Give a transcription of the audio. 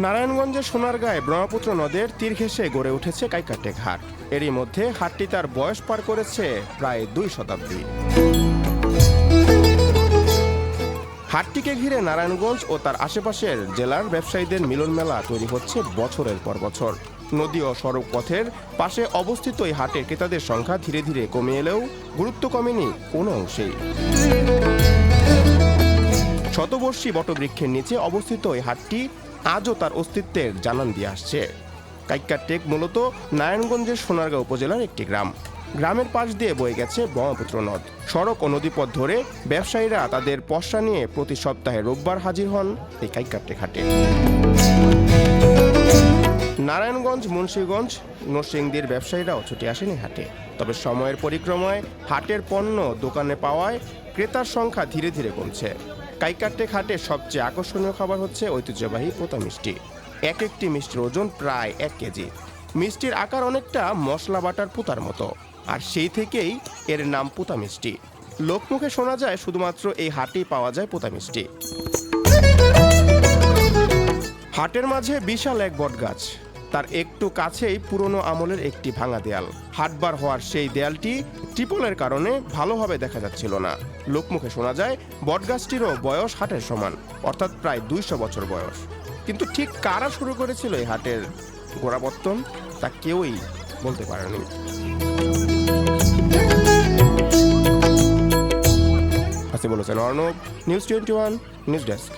নারায়ণগঞ্জের সোনারগাঁয়ে ব্রহ্মপুত্র নদের তীর ঘেঁষে গড়ে উঠেছে কাইকারটেক হাট। এরই মধ্যে হাটটি তার বয়স পার করেছে প্রায় 2 শতাব্দী। হাটটিকে ঘিরে নারায়ণগঞ্জ ও তার আশেপাশের জেলার ব্যবসায়ীদের মিলন মেলা তৈরি হচ্ছে বছরের পর বছর। নদী ও সড়ক পথের পাশে অবস্থিত এই হাটের ক্রেতাদের সংখ্যা ধীরে ধীরে কমে এলেও গুরুত্ব কমেনি কোনো অংশেই। শতবর্ষী বটবৃক্ষের নিচে অবস্থিত এই হাটটি আজও তার অস্তিত্বের জানান দিয়ে আসছে। কাইকারটেক মূলত নারায়ণগঞ্জের সোনারগাঁও উপজেলার একটি গ্রাম। গ্রামের পাশ দিয়ে বয়ে গেছে ব্রহ্মপুত্র নদ। সড়ক ও নদীপথ ধরে ব্যবসায়ীরা তাদের পসরা নিয়ে প্রতি সপ্তাহে রোববার হাজির হন এই কাইকারটেক হাটে। নারায়ণগঞ্জ, মুন্সিগঞ্জ, নরসিংদীর ব্যবসায়ীরাও ছুটে আসেন এই হাটে। তবে সময়ের পরিক্রমায় হাটের পণ্য দোকানে পাওয়ায় ক্রেতার সংখ্যা ধীরে ধীরে কমছে। কাইকারটেক হাটের সবচেয়ে আকর্ষণীয় খাবার হচ্ছে ঐতিহ্যবাহী পোতা মিষ্টি। একটি মিষ্টির ওজন প্রায় 1 কেজি। মিষ্টির আকার অনেকটা মশলা বাটার পুতার মতো, আর সেই থেকেই এর নাম পোতা মিষ্টি। লোকমুখে শোনা যায় শুধুমাত্র এই হাটেই পাওয়া যায় পোতা মিষ্টি। হাটের মাঝে বিশাল এক বটগাছ, তার একটু কাছেই পুরনো আমলের একটি ভাঙা দেয়াল। হাটবার হওয়ার সেই দেয়ালটি ট্রিপলের কারণে ভালোভাবে দেখা যাচ্ছিল না। লোকমুখে শোনা যায় বটগাছটিরও বয়স হাটের সমান, অর্থাৎ প্রায় 200 বছর বয়স। কিন্তু ঠিক কারা শুরু করেছিল এই হাটের গোড়াপত্তন তা কেউই বলতে পারেনি। বলেছেন অর্ণব, নিউজ 21 নিউজ ডেস্ক।